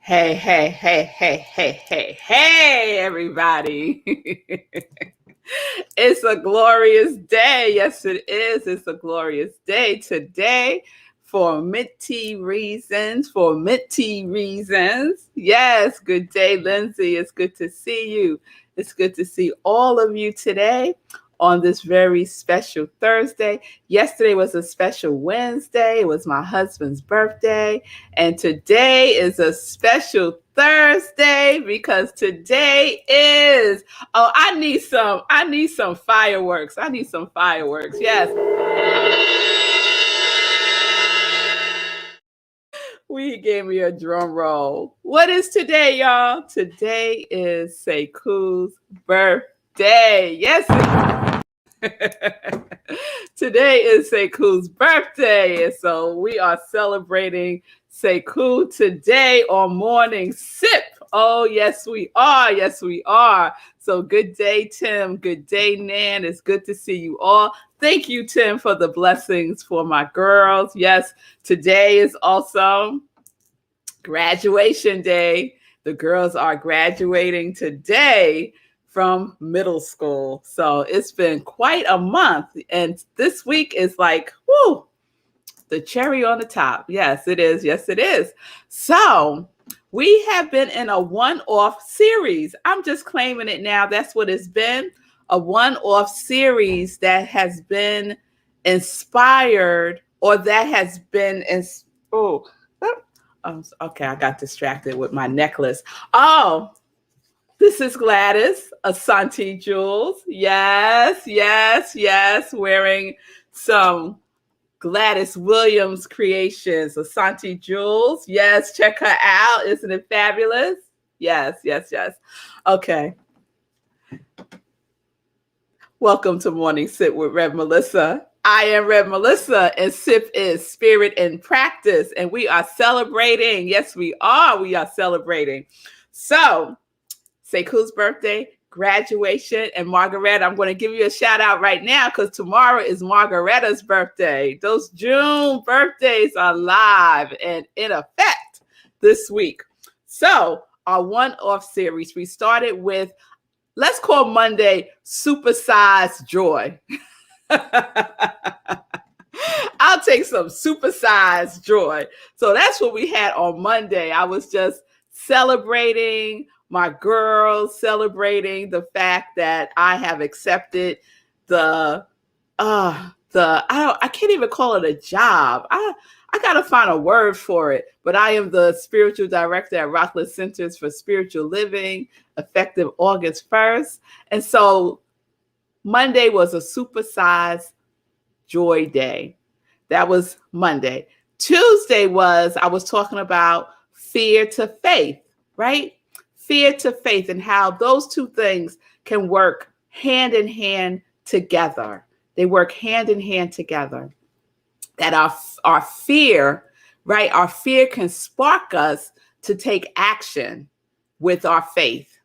Hey, hey, hey, hey, hey, hey, hey, everybody. It's a glorious day. Yes, it is. It's a glorious day today for minty reasons. For minty reasons. Yes, good day, Lindsay. It's good to see you. It's good to see all of you today on this very special Thursday. Yesterday was a special Wednesday. It was my husband's birthday. And today is a special Thursday because today is I need some fireworks. I need some fireworks. Yes. We gave me a drum roll. What is today, y'all? Today is Sekou's birthday. Yes. Today is Sekou's birthday. And so we are celebrating Sekou today on Morning Sip. Oh, yes, we are. Yes, we are. So good day, Tim. Good day, Nan. It's good to see you all. Thank you, Tim, for the blessings for my girls. Yes, today is also graduation day. The girls are graduating today from middle school. So it's been quite a month. And this week is like, whoo, the cherry on the top. Yes, it is. Yes, it is. So we have been in a one-off series. I'm just claiming it now. That's what it's been. A one-off series that has been inspired or that has been okay, I got distracted with my necklace. Oh, this is Gladys, Asante Jules. Yes, yes, yes, wearing some Gladys Williams creations. Asante Jules. Yes, check her out. Isn't it fabulous? Yes, yes, yes. Okay. Welcome to Morning Sip with Rev Melissa. I am Rev Melissa, and SIP is Spirit in Practice, and we are celebrating. Yes, we are. We are celebrating. So, Sekou's birthday, graduation, and Margaretta. I'm going to give you a shout out right now because tomorrow is Margaretta's birthday. Those June birthdays are live and in effect this week. So, our one-off series, we started with, let's call Monday Supersized Joy. I'll take some supersized joy. So that's what we had on Monday. I was just celebrating my girls, celebrating the fact that I have accepted I can't even call it a job. I got to find a word for it, but I am the spiritual director at Rockland Centers for Spiritual Living, effective August 1st. And so Monday was a supersized joy day. That was Monday. Tuesday I was talking about fear to faith, right? Fear to faith and how those two things can work hand in hand together. They work hand in hand together. That our fear, right? Our fear can spark us to take action with our faith.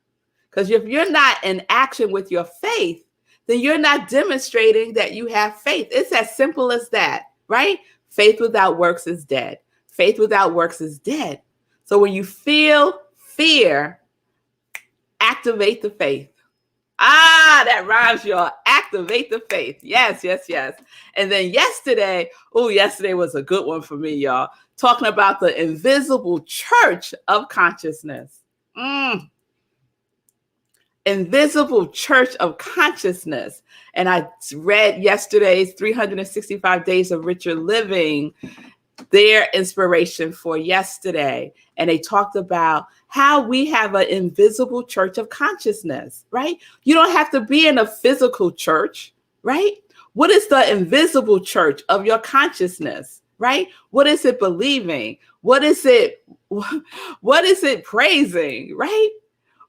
Because if you're not in action with your faith, then you're not demonstrating that you have faith. It's as simple as that, right? Faith without works is dead. Faith without works is dead. So when you feel fear, activate the faith. That rhymes, y'all. Activate the faith. Yes, yes, yes. And then yesterday was a good one for me, y'all. Talking about the invisible church of consciousness. Invisible church of consciousness. And I read yesterday's 365 Days of Richer Living, their inspiration for yesterday. And they talked about how we have an invisible church of consciousness, right? You don't have to be in a physical church, right? What is the invisible church of your consciousness, right? What is it believing? What is it praising, right?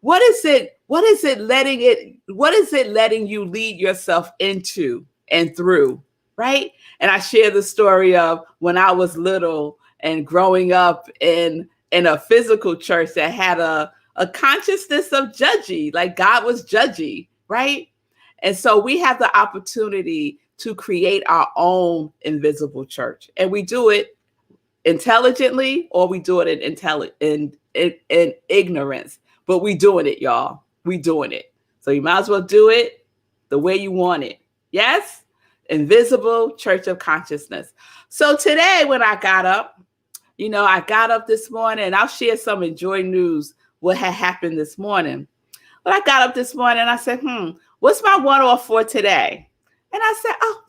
What is it letting you lead yourself into and through, right? And I share the story of when I was little and growing up in a physical church that had a consciousness of judgy, like God was judgy, right? And so we have the opportunity to create our own invisible church. And we do it intelligently or we do it in ignorance. But we doing it, y'all. We doing it. So you might as well do it the way you want it. Yes? Invisible Church of Consciousness. So today when I got up, I got up this morning, and I'll share some Enjoy news, what had happened this morning. But I got up this morning and I said, what's my one-off for today? And I said, oh,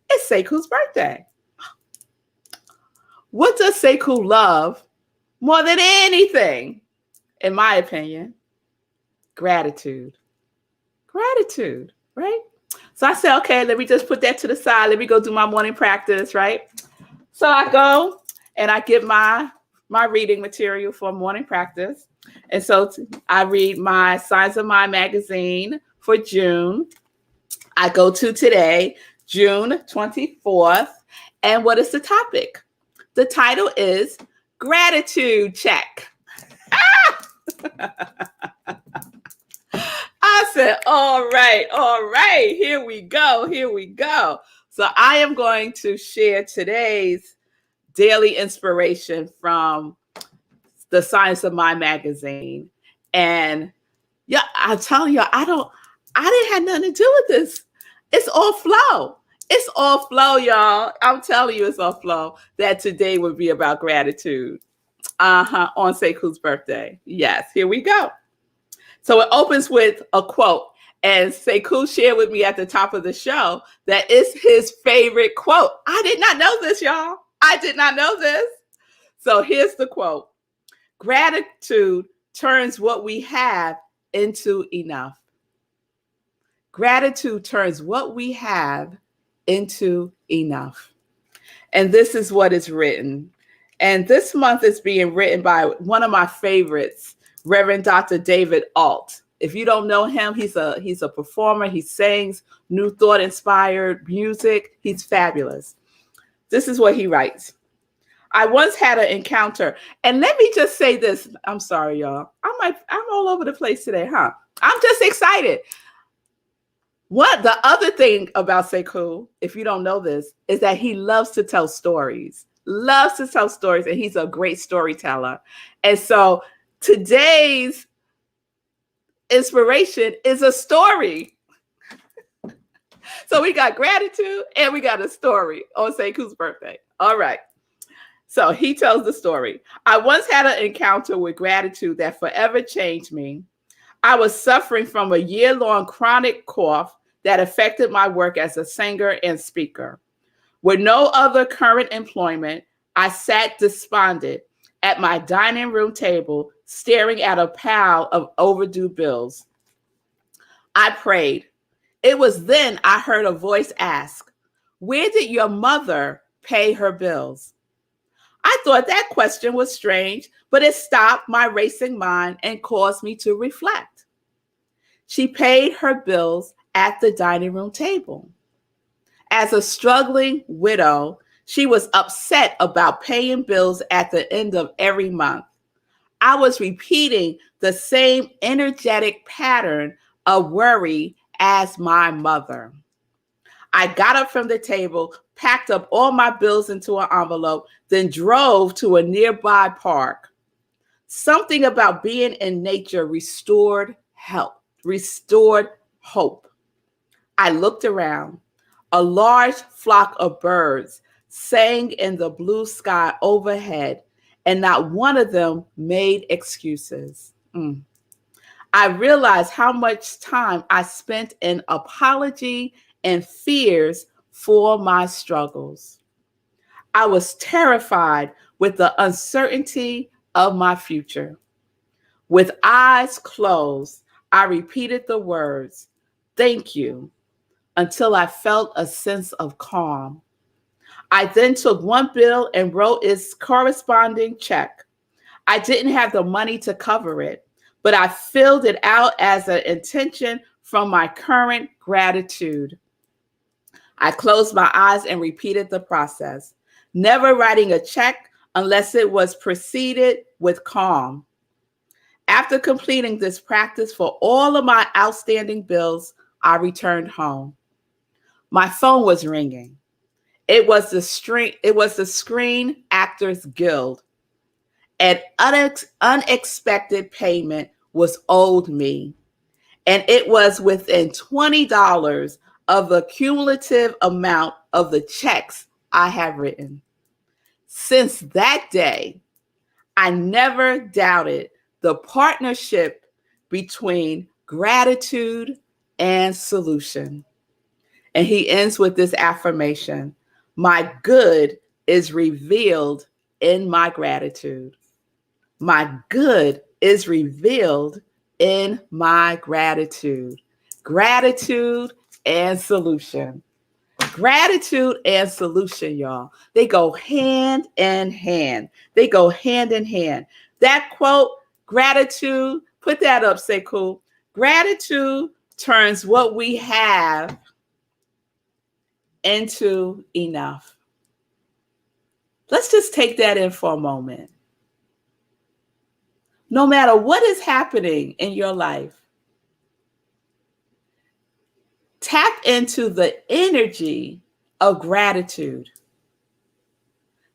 it's Sekou's birthday. What does Sekou love more than anything, in my opinion? Gratitude. Gratitude, right? So I said, okay, let me just put that to the side. Let me go do my morning practice, right? So I go and I get my reading material for morning practice. And so I read my Signs of Mind magazine for June. I go to today, June 24th. And what is the topic? The title is Gratitude Check. I said, all right, here we go. So I am going to share today's daily inspiration from the Science of Mind magazine. And yeah, I'm telling you, I didn't have nothing to do with this. It's all flow. It's all flow, y'all. I'm telling you, it's all flow. That today would be about gratitude. On Sekou's birthday. Yes, here we go. So it opens with a quote. And Sekou shared with me at the top of the show that it's his favorite quote. I did not know this, y'all. I did not know this. So here's the quote. Gratitude turns what we have into enough. Gratitude turns what we have into enough. And this is what is written. And this month is being written by one of my favorites, Reverend Dr. David Alt. If you don't know him, he's a performer. He sings New Thought inspired music. He's fabulous. This is what he writes. I once had an encounter, and let me just say this. I'm sorry, y'all. I'm all over the place today, huh? I'm just excited. What the other thing about Sekou, if you don't know this, is that he loves to tell stories. Loves to tell stories, and he's a great storyteller. And so today's inspiration is a story. So we got gratitude and we got a story on Sekou's birthday. All right. So he tells the story. I once had an encounter with gratitude that forever changed me. I was suffering from a year-long chronic cough that affected my work as a singer and speaker. With no other current employment, I sat despondent at my dining room table, staring at a pile of overdue bills. I prayed. It was then I heard a voice ask, "Where did your mother pay her bills?" I thought that question was strange, but it stopped my racing mind and caused me to reflect. She paid her bills at the dining room table. As a struggling widow, she was upset about paying bills at the end of every month. I was repeating the same energetic pattern of worry as my mother. I got up from the table, packed up all my bills into an envelope, then drove to a nearby park. Something about being in nature restored hope. I looked around. A large flock of birds sang in the blue sky overhead, and not one of them made excuses. I realized how much time I spent in apology and fears for my struggles. I was terrified with the uncertainty of my future. With eyes closed, I repeated the words, "Thank you," until I felt a sense of calm. I then took one bill and wrote its corresponding check. I didn't have the money to cover it, but I filled it out as an intention from my current gratitude. I closed my eyes and repeated the process, never writing a check unless it was preceded with calm. After completing this practice for all of my outstanding bills, I returned home. My phone was ringing. It was the Screen Actors Guild. An unexpected payment was owed me, and it was within $20 of the cumulative amount of the checks I have written. Since that day, I never doubted the partnership between gratitude and solution. And he ends with this affirmation: my good is revealed in my gratitude. My good is revealed in my gratitude. Gratitude and solution. Gratitude and solution, y'all. They go hand in hand. They go hand in hand. That quote, gratitude, put that up, say cool. Gratitude turns what we have into enough. Let's just take that in for a moment. No matter what is happening in your life, tap into the energy of gratitude.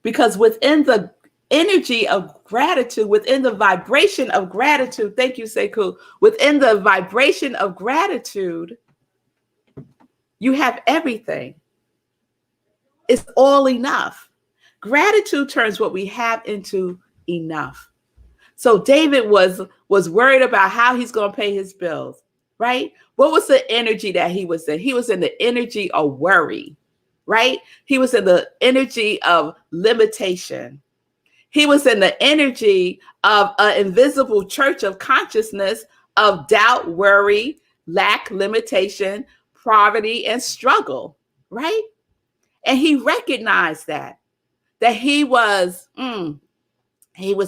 Because within the energy of gratitude, within the vibration of gratitude, thank you, Sekou, within the vibration of gratitude, you have everything. It's all enough. Gratitude turns what we have into enough. So David was worried about how he's going to pay his bills, right? What was the energy that he was in? He was in the energy of worry, right? He was in the energy of limitation. He was in the energy of an invisible church of consciousness of doubt, worry, lack, limitation, poverty, and struggle, right? And he recognized that he was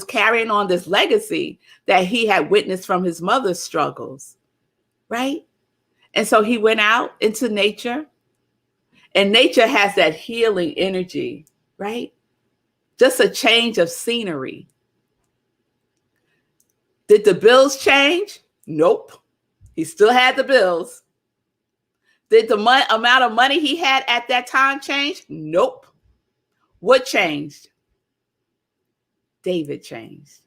carrying on this legacy that he had witnessed from his mother's struggles, right? And so he went out into nature, and nature has that healing energy, right? Just a change of scenery. Did the bills change? Nope. He still had the bills. Did the amount of money he had at that time change? Nope. What changed? David changed.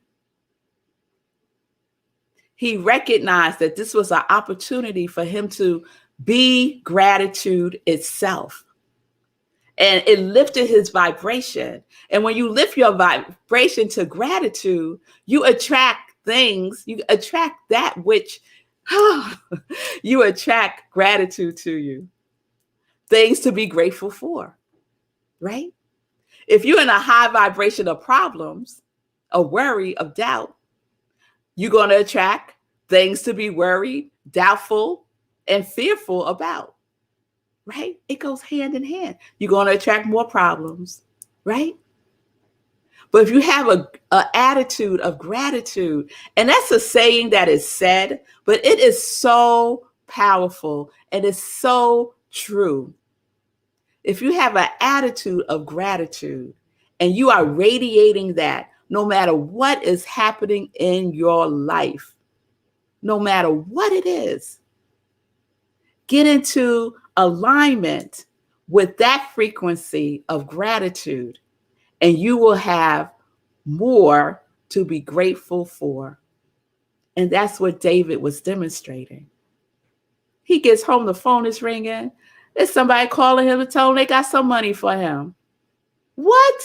He recognized that this was an opportunity for him to be gratitude itself. And it lifted his vibration. And when you lift your vibration to gratitude, you attract things, you attract that which you attract gratitude to you. Things to be grateful for, right? If you're in a high vibration of problems, of worry, of doubt, you're going to attract things to be worried, doubtful, and fearful about, right? It goes hand in hand. You're going to attract more problems, right? But if you have an attitude of gratitude, and that's a saying that is said, but it is so powerful and it's so true. If you have an attitude of gratitude and you are radiating that, no matter what is happening in your life, no matter what it is, get into alignment with that frequency of gratitude, and you will have more to be grateful for. And that's what David was demonstrating. He gets home, the phone is ringing. There's somebody calling him to tell him they got some money for him. What?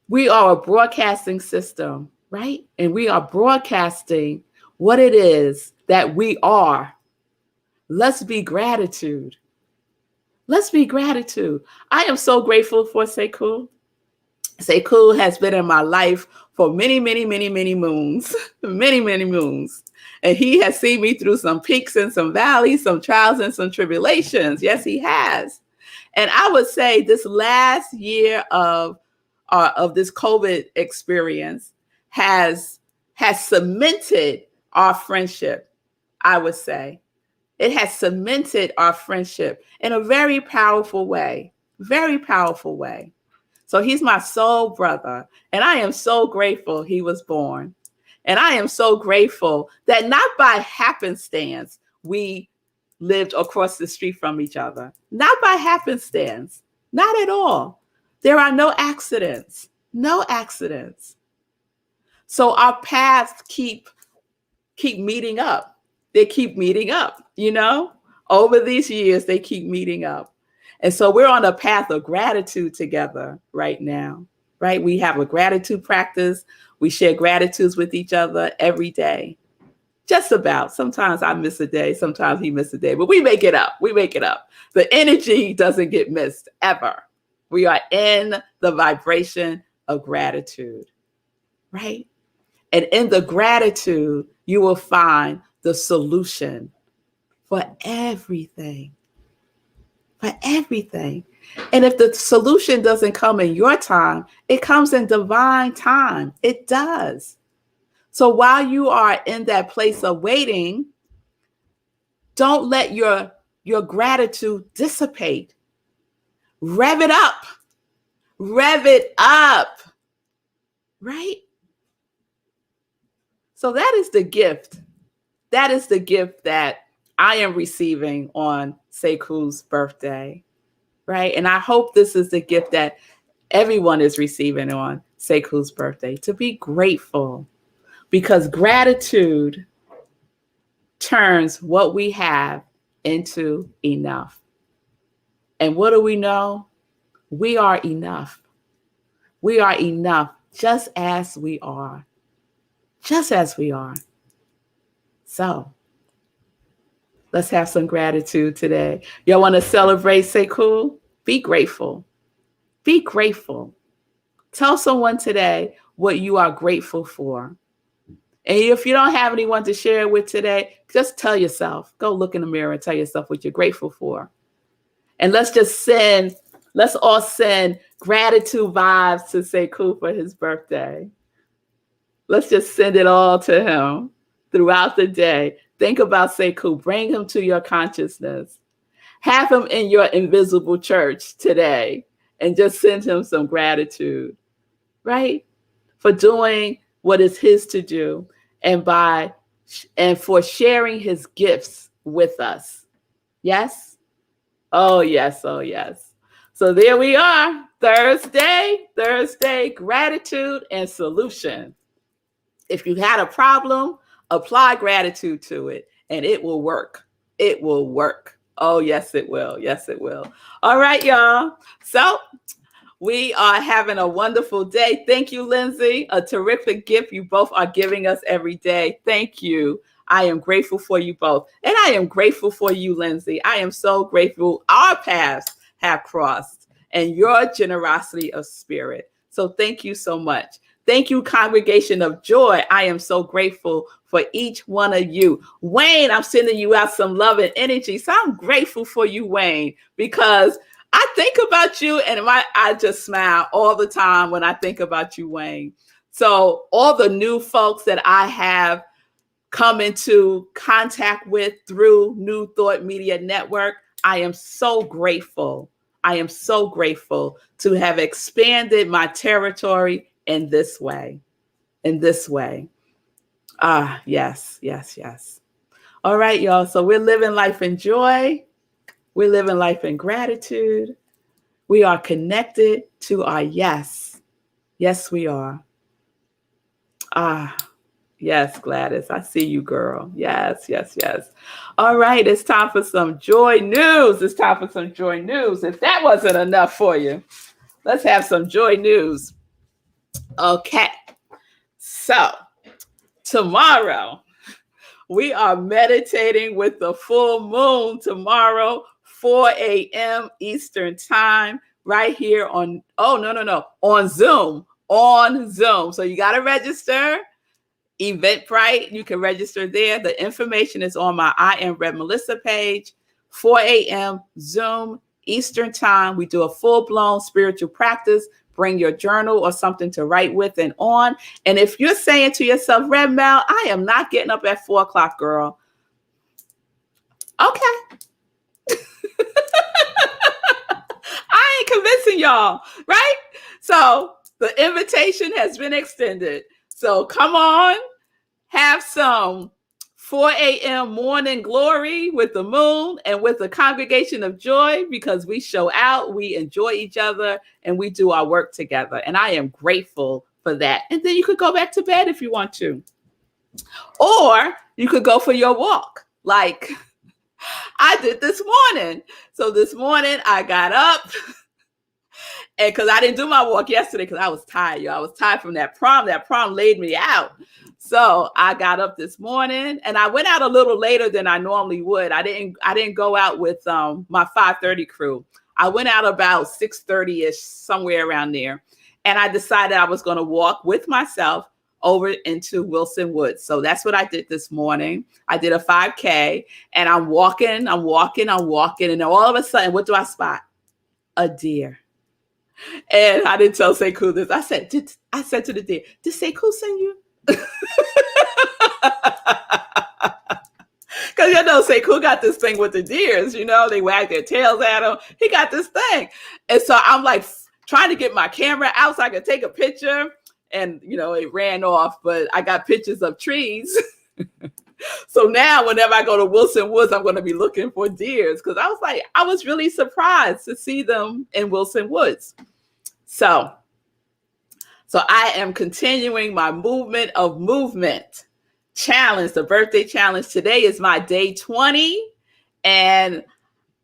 We are a broadcasting system, right? And we are broadcasting what it is that we are. Let's be gratitude. Let's be gratitude. I am so grateful for Sekou. Sekou has been in my life for many, many, many, many moons, many, many moons. And he has seen me through some peaks and some valleys, some trials and some tribulations. Yes, he has. And I would say this last year of this COVID experience has cemented our friendship, I would say. It has cemented our friendship in a very powerful way, very powerful way. So he's my soul brother, and I am so grateful he was born. And I am so grateful that not by happenstance we lived across the street from each other. Not by happenstance, not at all. There are no accidents. No accidents. So our paths keep meeting up. They keep meeting up, Over these years, they keep meeting up. And so we're on a path of gratitude together right now, right? We have a gratitude practice. We share gratitudes with each other every day. Just about. Sometimes I miss a day. Sometimes he misses a day. But we make it up. We make it up. The energy doesn't get missed ever. We are in the vibration of gratitude, right? And in the gratitude, you will find the solution for everything. For everything. And if the solution doesn't come in your time, it comes in divine time. It does. So while you are in that place of waiting, don't let your gratitude dissipate. Rev it up. Rev it up. Right? So that is the gift. That is the gift that I am receiving on Seku's birthday. Right? And I hope this is the gift that everyone is receiving on Seku's birthday, to be grateful, because gratitude turns what we have into enough. And what do we know? We are enough. We are enough just as we are. Just as we are. So let's have some gratitude today. Y'all want to celebrate Seku? Be grateful. Be grateful. Tell someone today what you are grateful for. And if you don't have anyone to share it with today, just tell yourself. Go look in the mirror and tell yourself what you're grateful for. And let's all send gratitude vibes to Seku for his birthday. Let's just send it all to him throughout the day. Think about Seku. Bring him to your consciousness. Have him in your invisible church today and just send him some gratitude, right? For doing what is his to do and for sharing his gifts with us. Yes? Oh, yes. Oh, yes. So there we are. Thursday, gratitude and solution. If you had a problem, apply gratitude to it and it will work. It will work. Oh, yes, it will. Yes, it will. All right, y'all. So we are having a wonderful day. Thank you, Lindsay. A terrific gift you both are giving us every day. Thank you. I am grateful for you both. And I am grateful for you, Lindsay. I am so grateful our paths have crossed and your generosity of spirit. So thank you so much. Thank you, Congregation of Joy. I am so grateful for each one of you. Wayne, I'm sending you out some love and energy. So I'm grateful for you, Wayne, because I think about you and I just smile all the time when I think about you, Wayne. So all the new folks that I have come into contact with through New Thought Media Network, I am so grateful. I am so grateful to have expanded my territory in this way. Yes. All right, y'all. So we're living life in joy. We're living life in gratitude. We are connected to our yes. Yes, we are. Yes, Gladys. I see you, girl. Yes. All right. It's time for some joy news. If that wasn't enough for you, let's have some joy news. Okay. So tomorrow, we are meditating with the full moon tomorrow, 4 a.m. Eastern time, right here on Zoom. On Zoom. So you got to register. Eventbrite, you can register there. The information is on my I Am Rev Melissa page, 4 a.m. Zoom Eastern time. We do a full-blown spiritual practice. Bring your journal or something to write with and on. And if you're saying to yourself, Rev Mel, I am not getting up at 4 o'clock, girl. Okay. I ain't convincing y'all, right? So the invitation has been extended. So come on, have some 4 a.m. morning glory with the moon and with the congregation of joy, because we show out, we enjoy each other, and we do our work together. And I am grateful for that. And then you could go back to bed if you want to. Or you could go for your walk like I did this morning. So this morning I got up, and because I didn't do my walk yesterday because I was tired, I was tired from that prom. That prom laid me out. So I got up this morning and I went out a little later than I normally would. I didn't go out with my 5:30 crew. I went out about 6:30-ish, somewhere around there. And I decided I was going to walk with myself over into Wilson Woods. So that's what I did this morning. I did a 5K and I'm walking. And then all of a sudden, what do I spot? A deer. And I didn't tell Sekou this. I said to the deer, did Sekou send you? Because Sekou got this thing with the deers, they wag their tails at him. He got this thing. And so I'm like trying to get my camera out so I could take a picture. And, it ran off, but I got pictures of trees. So now whenever I go to Wilson Woods, I'm going to be looking for deers, because I was really surprised to see them in Wilson Woods. So I am continuing my movement of movement challenge, the birthday challenge. Today is my day 20. And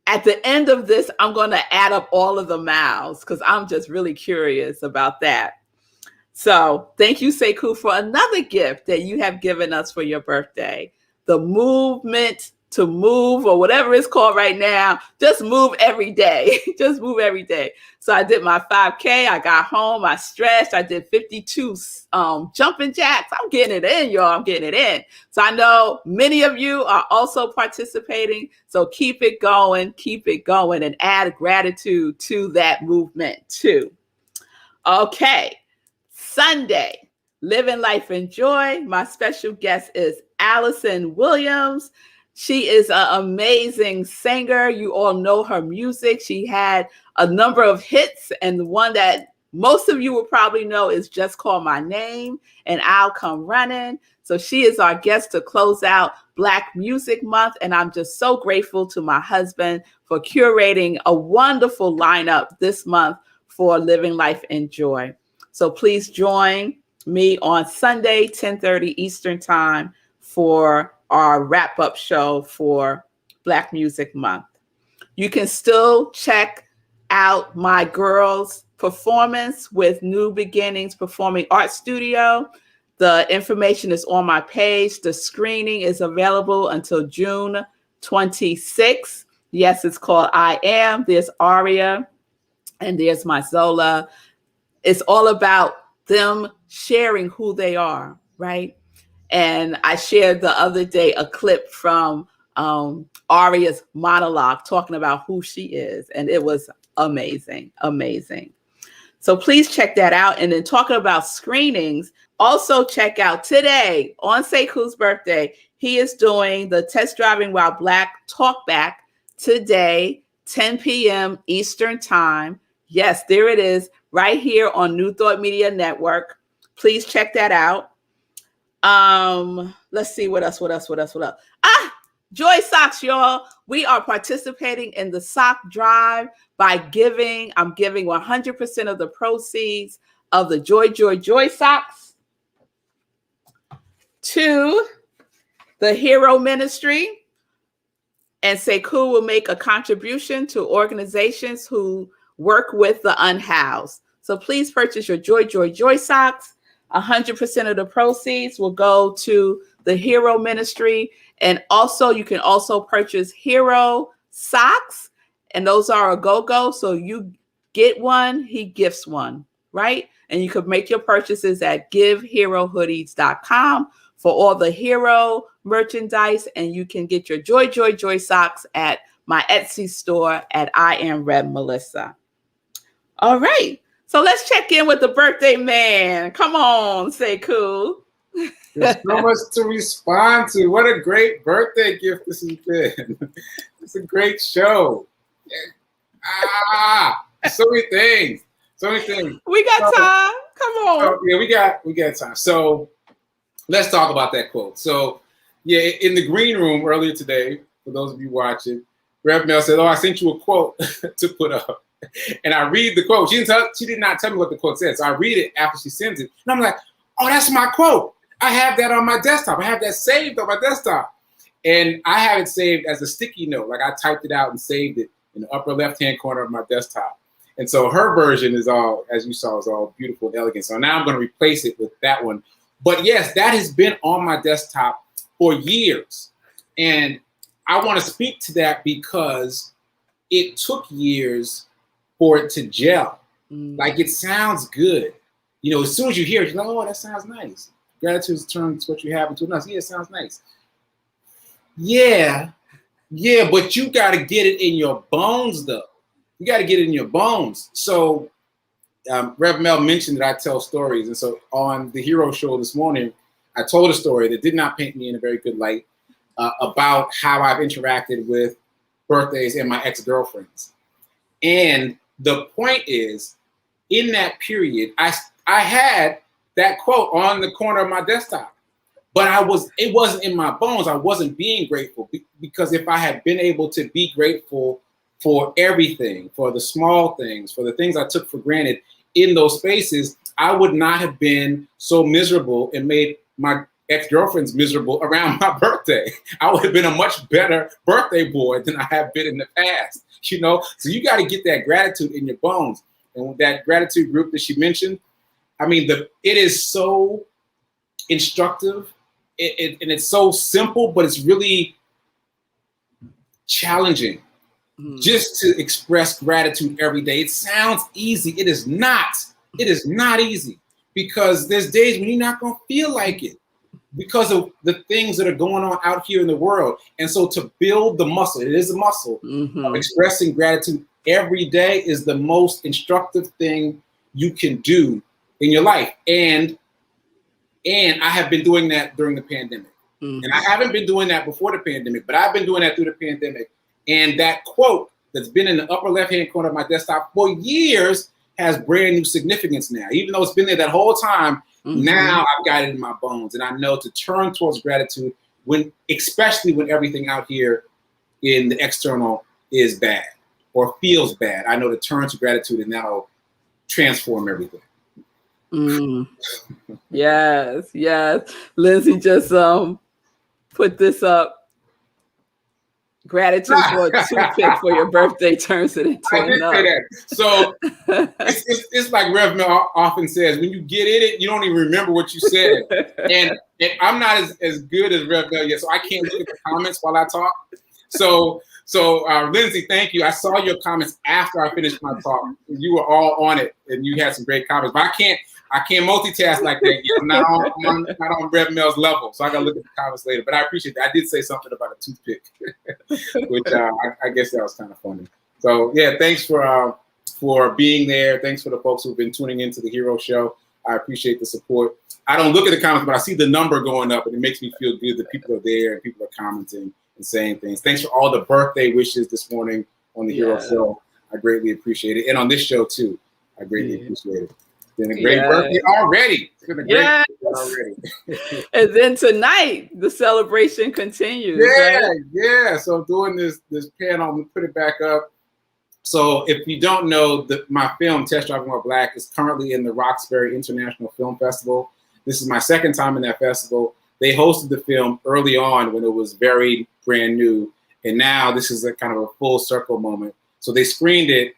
at the end of this, I'm going to add up all of the miles because I'm just really curious about that. So thank you, Sekou, for another gift that you have given us for your birthday. The movement to move, or whatever it's called right now. Just move every day. Just move every day. So I did my 5K. I got home. I stretched. I did 52 jumping jacks. I'm getting it in, y'all. I'm getting it in. So I know many of you are also participating. So keep it going, and add gratitude to that movement too. Okay. Sunday, Living Life in Joy. My special guest is Allison Williams. She is an amazing singer. You all know her music. She had a number of hits, and the one that most of you will probably know is Just Call My Name and I'll Come Running. So she is our guest to close out Black Music Month, and I'm just so grateful to my husband for curating a wonderful lineup this month for Living Life in Joy. So please join me on Sunday, 10:30 Eastern Time, for our wrap-up show for Black Music Month. You can still check out my girls' performance with New Beginnings Performing Arts Studio. The information is on my page. The screening is available until June 26th. Yes, it's called I Am. There's Aria and there's my Zola. It's all about them sharing who they are, right? And I shared the other day a clip from Aria's monologue talking about who she is. And it was amazing, amazing. So please check that out. And then talking about screenings, also check out today on Sekou's birthday. He is doing the Test Driving While Black Talkback today, 10 p.m. Eastern Time. Yes, there it is, right here on New Thought Media Network. Please check that out. Let's see what else. Joy Socks, y'all. We are participating in the sock drive by giving. I'm giving 100% of the proceeds of the Joy Socks to the Hero Ministry. And Sekou will make a contribution to organizations who work with the unhoused. So please purchase your Joy Socks. 100% of the proceeds will go to the Hero Ministry. And also, you can also purchase Hero socks. And those are a go-go. So you get one, he gifts one, right? And you could make your purchases at giveherohoodies.com for all the Hero merchandise. And you can get your Joy socks at my Etsy store at iamrevmelissa. All right. So let's check in with the birthday man. Come on, Sekou. There's so much to respond to. What a great birthday gift this has been. It's a great show. So many things. We got time. Come on. Yeah, we got time. So let's talk about that quote. So, Yeah, in the green room earlier today, for those of you watching, Rev Mel said, "Oh, I sent you a quote to put up." And I read the quote. She did not tell me what the quote said. So I read it after she sends it. And I'm like, oh, that's my quote. I have that on my desktop. I have that saved on my desktop. And I have it saved as a sticky note. Like I typed it out and saved it in the upper left-hand corner of my desktop. And so her version is all, as you saw, is all beautiful and elegant. So now I'm going to replace it with that one. But yes, that has been on my desktop for years. And I want to speak to that because it took years for it to gel. Like it sounds good. You know, as soon as you hear it, you're like, oh, that sounds nice. Gratitude turns what you have into nice. Yeah, it sounds nice. Yeah, but you got to get it in your bones, though. You got to get it in your bones. So Rev Mel mentioned that I tell stories. And so on the Hero Show this morning, I told a story that did not paint me in a very good light about how I've interacted with birthdays and my ex-girlfriends. And the point is, in that period, I had that quote on the corner of my desktop, but it wasn't in my bones. I wasn't being grateful because if I had been able to be grateful for everything, for the small things, for the things I took for granted in those spaces, I would not have been so miserable and made my ex-girlfriends miserable around my birthday. I would have been a much better birthday boy than I have been in the past, you know? So you got to get that gratitude in your bones. And with that gratitude group that she mentioned, I mean, it is so instructive and it's so simple, but it's really challenging just to express gratitude every day. It sounds easy. It is not. It is not easy because there's days when you're not going to feel like it because of the things that are going on out here in the world. And so to build the muscle, it is a muscle of expressing gratitude every day is the most instructive thing you can do in your life. And I have been doing that during the pandemic. And I haven't been doing that before the pandemic, but I've been doing that through the pandemic. And that quote that's been in the upper left-hand corner of my desktop for years has brand new significance now. Even though it's been there that whole time, now I've got it in my bones. And I know to turn towards gratitude, especially when everything out here in the external is bad or feels bad. I know to turn to gratitude and that'll transform everything. Yes. Lindsay just put this up. Gratitude for a toothpick for your birthday turns it into I did say that. So it's like Rev Mel often says, when you get in it, you don't even remember what you said. and I'm not as good as Rev Mel yet, so I can't look at the comments while I talk. So Lindsay, thank you. I saw your comments after I finished my talk. You were all on it, and you had some great comments. But I can't multitask like that yet. I'm not on Rev Mel's level, so I got to look at the comments later. But I appreciate that. I did say something about a toothpick, which I guess that was kind of funny. So yeah, thanks for being there. Thanks for the folks who've been tuning into the Hero Show. I appreciate the support. I don't look at the comments, but I see the number going up, and it makes me feel good that people are there and people are commenting and saying things. Thanks for all the birthday wishes this morning on the Hero Show. I greatly appreciate it. And on this show too, I greatly appreciate it. It's been a great birthday already. It's been a great birthday already. And then tonight, the celebration continues. Yeah. So doing this panel, I'm going to put it back up. So if you don't know, my film, Test Driving While Black, is currently in the Roxbury International Film Festival. This is my second time in that festival. They hosted the film early on when it was very brand new. And now this is a kind of a full circle moment. So they screened it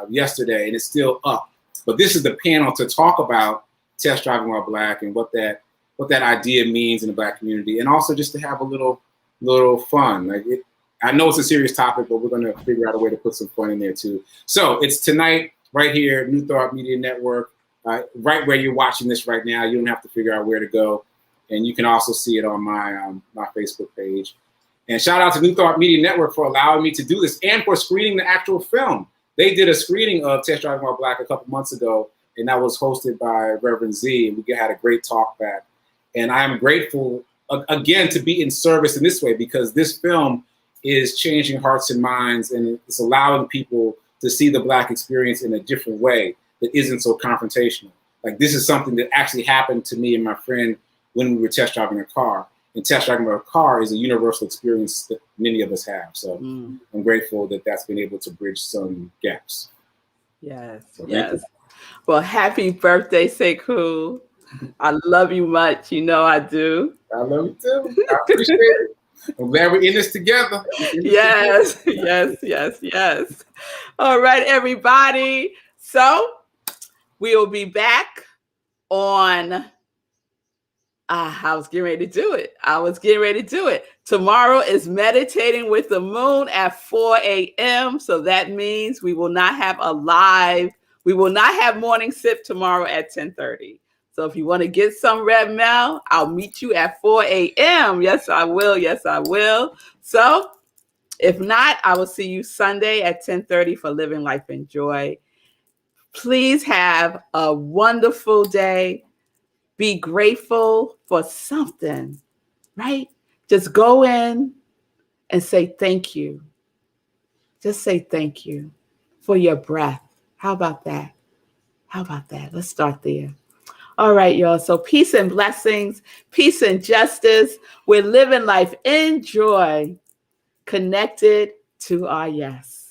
yesterday and it's still up. But this is the panel to talk about Test Driving While Black and what that idea means in the Black community, and also just to have a little fun. I know it's a serious topic, but we're going to figure out a way to put some fun in there too. So it's tonight right here, New Thought Media Network, right where you're watching this right now. You don't have to figure out where to go, and you can also see it on my Facebook page. And shout out to New Thought Media Network for allowing me to do this and for screening the actual film. They did a screening of Test Driving While Black a couple months ago, and that was hosted by Reverend Z, and we had a great talk back. And I am grateful, again, to be in service in this way, because this film is changing hearts and minds, and it's allowing people to see the Black experience in a different way that isn't so confrontational. Like, this is something that actually happened to me and my friend when we were test driving a car. and test driving a car is a universal experience that many of us have. So I'm grateful that that's been able to bridge some gaps. Yes, So yes. Well, happy birthday, Sekou. I love you much. You know I do. I love you too. I appreciate it. I'm glad we're in this together. Yes, yes, yes, yes. All right, everybody. So we'll be back on. I was getting ready to do it. Tomorrow is Meditating with the Moon at 4 a.m. So that means we will not have morning sip tomorrow at 10:30. So if you want to get some Red Mel, I'll meet you at 4 a.m. Yes, I will. Yes, I will. So if not, I will see you Sunday at 10:30 for Living Life in Joy. Please have a wonderful day. Be grateful for something, right? Just go in and say thank you. Just say thank you for your breath. How about that? Let's start there. All right, y'all. So peace and blessings, peace and justice. We're living life in joy, connected to our yes.